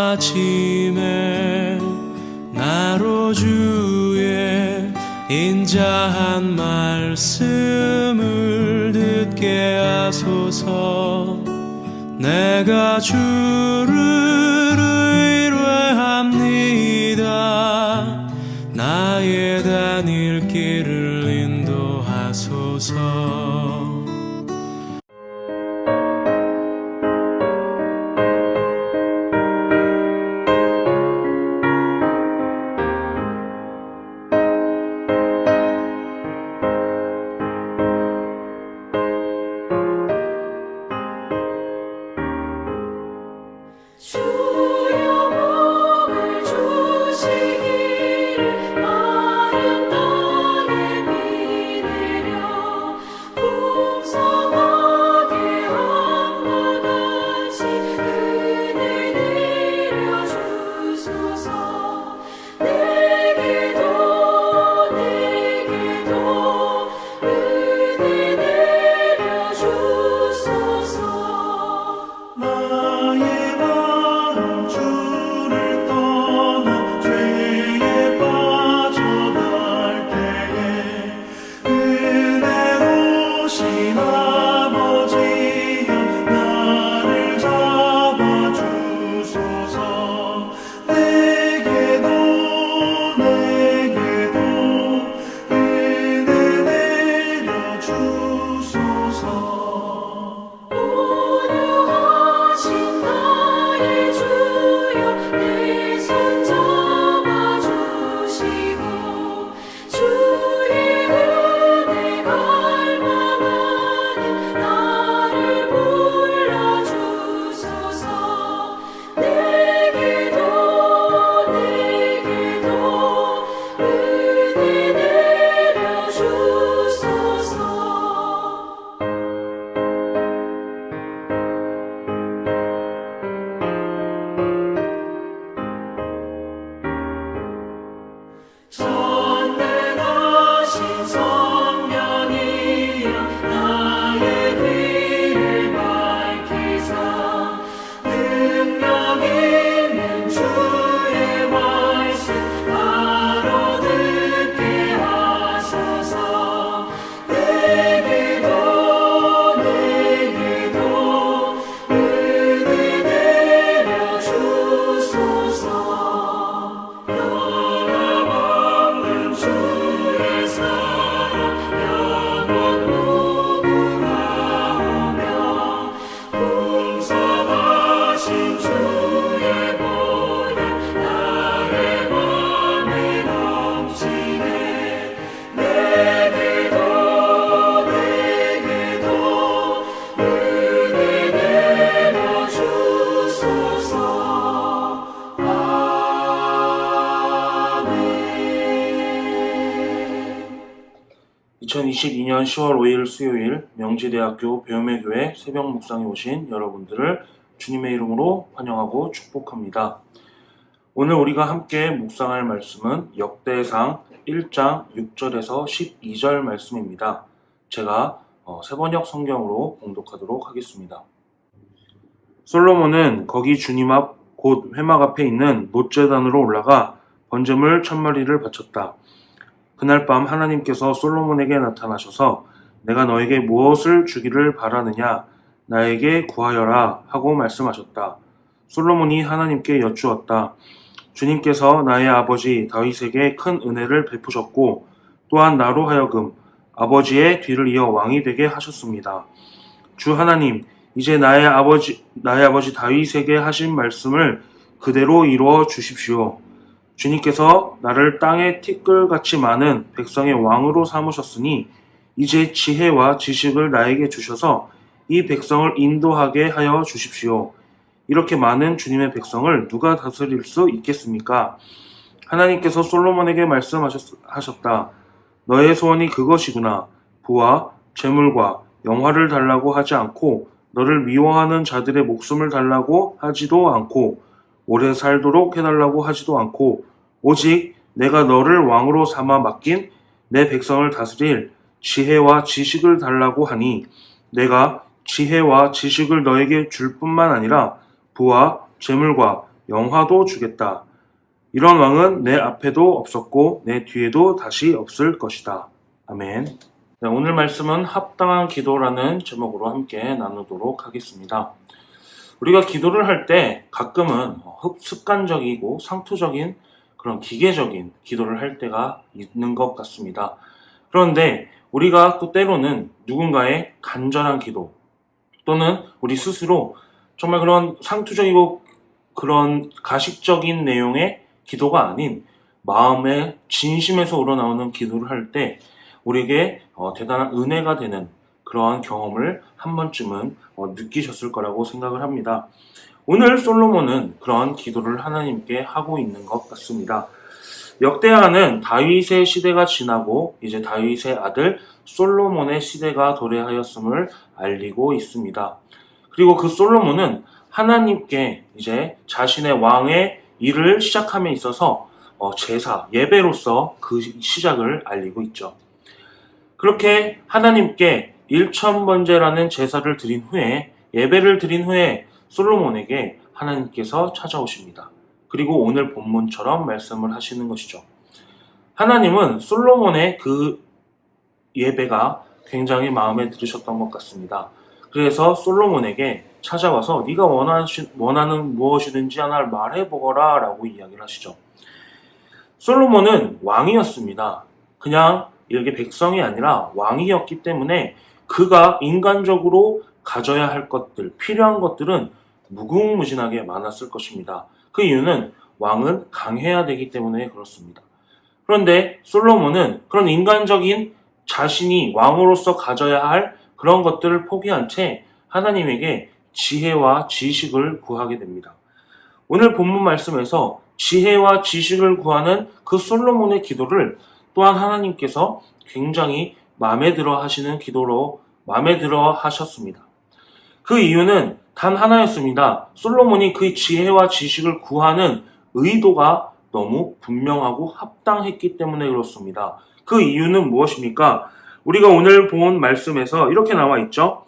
아침에 나로 주의 인자한 말씀을 듣게 하소서. 내가 주를 의뢰합니다. 나의 다닐 길을 인도하소서. (2022년 10월 5일) 수요일 명지대학교 배움의교회 새벽 묵상에 오신 여러분들을 주님의 이름으로 환영하고 축복합니다. 오늘 우리가 함께 묵상할 말씀은 역대상 1장 6절에서 12절 말씀입니다. 제가 세번역 성경으로 봉독하도록 하겠습니다. 솔로몬은 거기 주님 앞 곧 회막 앞에 있는 놋제단으로 올라가 번제물 1000마리를 바쳤다. 그날 밤 하나님께서 솔로몬에게 나타나셔서 내가 너에게 무엇을 주기를 바라느냐 나에게 구하여라 하고 말씀하셨다. 솔로몬이 하나님께 여쭈었다. 주님께서 나의 아버지 다윗에게 큰 은혜를 베푸셨고 또한 나로 하여금 아버지의 뒤를 이어 왕이 되게 하셨습니다. 주 하나님, 이제 나의 아버지 다윗에게 하신 말씀을 그대로 이루어 주십시오. 주님께서 나를 땅에 티끌같이 많은 백성의 왕으로 삼으셨으니 이제 지혜와 지식을 나에게 주셔서 이 백성을 인도하게 하여 주십시오. 이렇게 많은 주님의 백성을 누가 다스릴 수 있겠습니까? 하나님께서 솔로몬에게 말씀하셨다. 너의 소원이 그것이구나. 부와 재물과 영화를 달라고 하지 않고 너를 미워하는 자들의 목숨을 달라고 하지도 않고 오래 살도록 해달라고 하지도 않고 오직 내가 너를 왕으로 삼아 맡긴 내 백성을 다스릴 지혜와 지식을 달라고 하니 내가 지혜와 지식을 너에게 줄 뿐만 아니라 부와 재물과 영화도 주겠다. 이런 왕은 내 앞에도 없었고 내 뒤에도 다시 없을 것이다. 아멘. 네, 오늘 말씀은 합당한 기도라는 제목으로 함께 나누도록 하겠습니다. 우리가 기도를 할 때 가끔은 습관적이고 상투적인 그런 기계적인 기도를 할 때가 있는 것 같습니다. 그런데 우리가 또 때로는 누군가의 간절한 기도 또는 우리 스스로 정말 그런 상투적이고 그런 가식적인 내용의 기도가 아닌 마음의 진심에서 우러나오는 기도를 할 때 우리에게 대단한 은혜가 되는 그러한 경험을 한 번쯤은 느끼셨을 거라고 생각을 합니다. 오늘 솔로몬은 그런 기도를 하나님께 하고 있는 것 같습니다. 역대하는 다윗의 시대가 지나고 이제 다윗의 아들 솔로몬의 시대가 도래하였음을 알리고 있습니다. 그리고 그 솔로몬은 하나님께 이제 자신의 왕의 일을 시작함에 있어서 제사, 예배로서 그 시작을 알리고 있죠. 그렇게 하나님께 일천번제라는 제사를 드린 후에 예배를 드린 후에 솔로몬에게 하나님께서 찾아오십니다. 그리고 오늘 본문처럼 말씀을 하시는 것이죠. 하나님은 솔로몬의 그 예배가 굉장히 마음에 들으셨던 것 같습니다. 그래서 솔로몬에게 찾아와서 네가 원하는 무엇이든지 하나 말해보거라 라고 이야기를 하시죠. 솔로몬은 왕이었습니다. 그냥 이렇게 백성이 아니라 왕이었기 때문에 그가 인간적으로 가져야 할 것들, 필요한 것들은 무궁무진하게 많았을 것입니다. 그 이유는 왕은 강해야 되기 때문에 그렇습니다. 그런데 솔로몬은 그런 인간적인 자신이 왕으로서 가져야 할 그런 것들을 포기한 채 하나님에게 지혜와 지식을 구하게 됩니다. 오늘 본문 말씀에서 지혜와 지식을 구하는 그 솔로몬의 기도를 또한 하나님께서 굉장히 마음에 들어 하시는 기도로 마음에 들어 하셨습니다. 그 이유는 단 하나였습니다. 솔로몬이 그 지혜와 지식을 구하는 의도가 너무 분명하고 합당했기 때문에 그렇습니다. 그 이유는 무엇입니까? 우리가 오늘 본 말씀에서 이렇게 나와 있죠.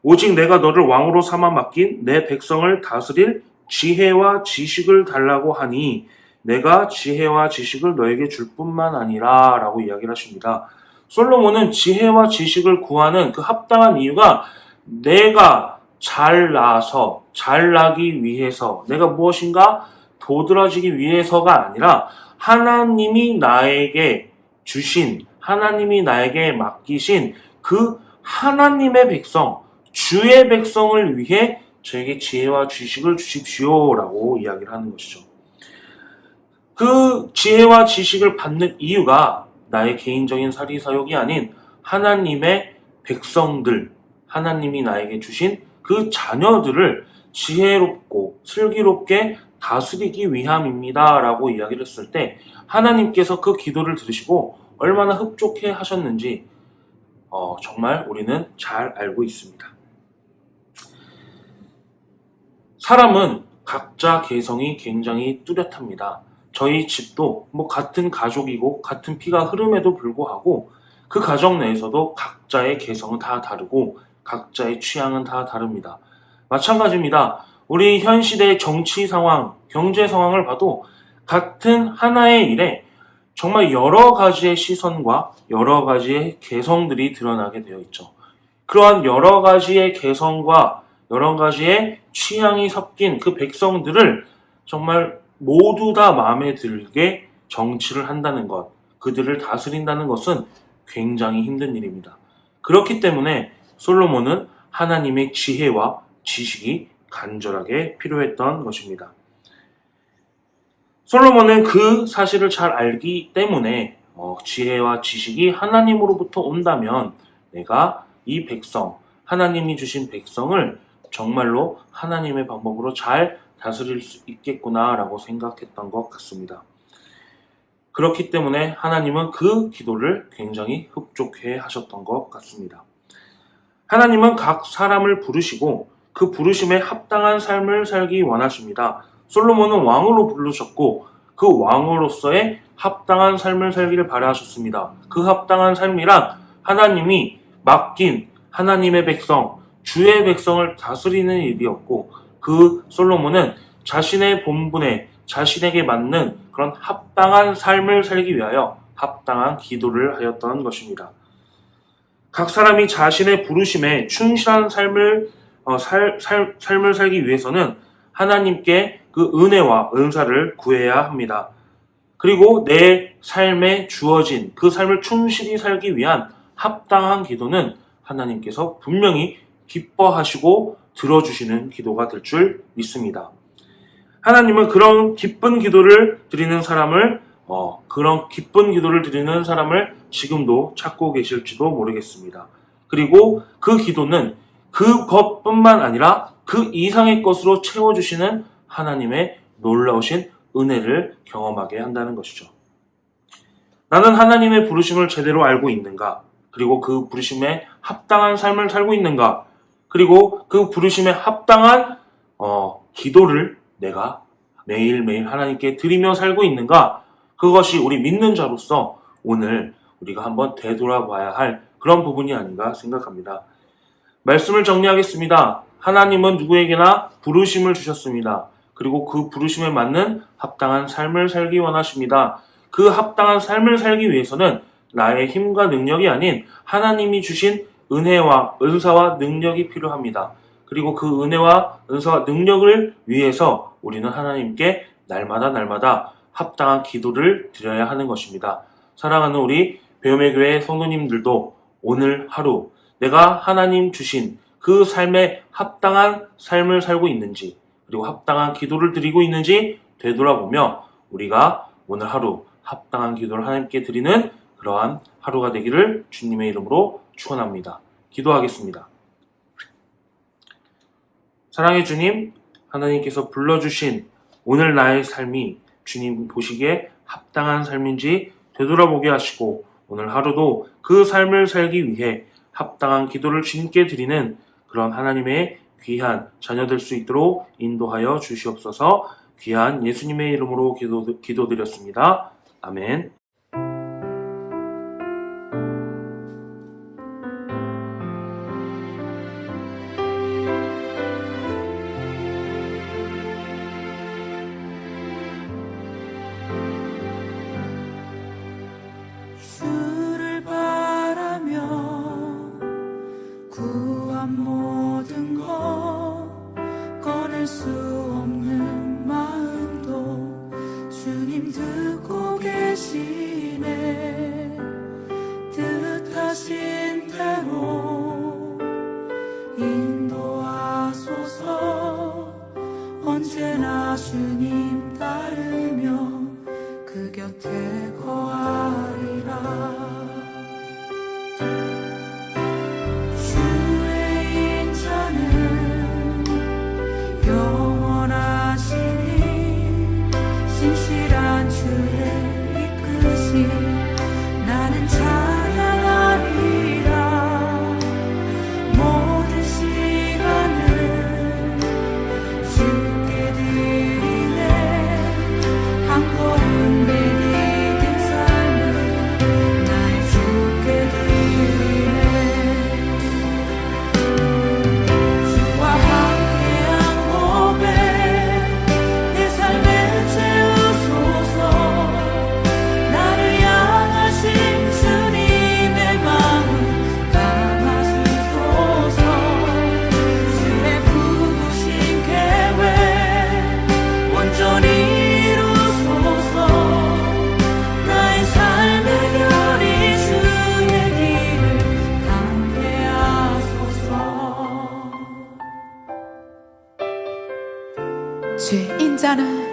오직 내가 너를 왕으로 삼아 맡긴 내 백성을 다스릴 지혜와 지식을 달라고 하니 내가 지혜와 지식을 너에게 줄 뿐만 아니라 라고 이야기를 하십니다. 솔로몬은 지혜와 지식을 구하는 그 합당한 이유가 내가 잘나기 위해서 내가 무엇인가 도드라지기 위해서가 아니라 하나님이 나에게 주신 하나님이 나에게 맡기신 그 하나님의 백성 주의 백성을 위해 저에게 지혜와 지식을 주십시오라고 이야기를 하는 것이죠. 그 지혜와 지식을 받는 이유가 나의 개인적인 사리사욕이 아닌 하나님의 백성들, 하나님이 나에게 주신 그 자녀들을 지혜롭고 슬기롭게 다스리기 위함입니다 라고 이야기를 했을 때 하나님께서 그 기도를 들으시고 얼마나 흡족해 하셨는지 정말 우리는 잘 알고 있습니다. 사람은 각자 개성이 굉장히 뚜렷합니다. 저희 집도 같은 가족이고 같은 피가 흐름에도 불구하고 그 가정 내에서도 각자의 개성은 다 다르고 각자의 취향은 다 다릅니다. 마찬가지입니다. 우리 현 시대의 정치 상황, 경제 상황을 봐도 같은 하나의 일에 정말 여러 가지의 시선과 여러 가지의 개성들이 드러나게 되어 있죠. 그러한 여러 가지의 개성과 여러 가지의 취향이 섞인 그 백성들을 정말 모두 다 마음에 들게 정치를 한다는 것, 그들을 다스린다는 것은 굉장히 힘든 일입니다. 그렇기 때문에 솔로몬은 하나님의 지혜와 지식이 간절하게 필요했던 것입니다. 솔로몬은 그 사실을 잘 알기 때문에 지혜와 지식이 하나님으로부터 온다면 내가 이 백성, 하나님이 주신 백성을 정말로 하나님의 방법으로 잘 다스릴 수 있겠구나라고 생각했던 것 같습니다. 그렇기 때문에 하나님은 그 기도를 굉장히 흡족해 하셨던 것 같습니다. 하나님은 각 사람을 부르시고 그 부르심에 합당한 삶을 살기 원하십니다. 솔로몬은 왕으로 부르셨고 그 왕으로서의 합당한 삶을 살기를 바라셨습니다. 그 합당한 삶이란 하나님이 맡긴 하나님의 백성, 주의 백성을 다스리는 일이었고 그 솔로몬은 자신의 본분에 자신에게 맞는 그런 합당한 삶을 살기 위하여 합당한 기도를 하였던 것입니다. 각 사람이 자신의 부르심에 충실한 삶을 살기 위해서는 하나님께 그 은혜와 은사를 구해야 합니다. 그리고 내 삶에 주어진 그 삶을 충실히 살기 위한 합당한 기도는 하나님께서 분명히 기뻐하시고 들어주시는 기도가 될 줄 믿습니다. 하나님은 그런 기쁜 기도를 드리는 사람을 지금도 찾고 계실지도 모르겠습니다. 그리고 그 기도는 그것뿐만 아니라 그 이상의 것으로 채워주시는 하나님의 놀라우신 은혜를 경험하게 한다는 것이죠. 나는 하나님의 부르심을 제대로 알고 있는가? 그리고 그 부르심에 합당한 삶을 살고 있는가? 그리고 그 부르심에 합당한 기도를 내가 매일매일 하나님께 드리며 살고 있는가? 그것이 우리 믿는 자로서 오늘 우리가 한번 되돌아봐야 할 그런 부분이 아닌가 생각합니다. 말씀을 정리하겠습니다. 하나님은 누구에게나 부르심을 주셨습니다. 그리고 그 부르심에 맞는 합당한 삶을 살기 원하십니다. 그 합당한 삶을 살기 위해서는 나의 힘과 능력이 아닌 하나님이 주신 은혜와 은사와 능력이 필요합니다. 그리고 그 은혜와 은사와 능력을 위해서 우리는 하나님께 날마다 합당한 기도를 드려야 하는 것입니다. 사랑하는 우리 배움의 교회 성도님들도 오늘 하루 내가 하나님 주신 그 삶에 합당한 삶을 살고 있는지, 그리고 합당한 기도를 드리고 있는지 되돌아보며 우리가 오늘 하루 합당한 기도를 하나님께 드리는 그러한 하루가 되기를 주님의 이름으로 축원합니다. 기도하겠습니다. 사랑의 주님, 하나님께서 불러주신 오늘 나의 삶이 주님 보시기에 합당한 삶인지 되돌아보게 하시고 오늘 하루도 그 삶을 살기 위해 합당한 기도를 주님께 드리는 그런 하나님의 귀한 자녀 될 수 있도록 인도하여 주시옵소서. 귀한 예수님의 이름으로 기도드렸습니다. 아멘. 주를 바라며 구한 모든 것 꺼낼 수 없는 마음도 주님 듣고 계시네. 뜻하신 대로 인도하소서. 언제나 주님 따르며 그 곁에 거하리라. 주의 인자는 영원하시니 신실한 주의 이끄심 나는 찬양하리라. 모든 시간을 주께 드리네. 한 걸음 내디딘 삶을 나의 주께 드리네. 주와 함께한 고백 내 삶에 채우소서. 나를 향하신 주님의 마음 담아주소서. 주의 부르신 계획 온전히 이루소서. 나의 삶의 별이 주의 길을 가게 하소서. 주의 인자는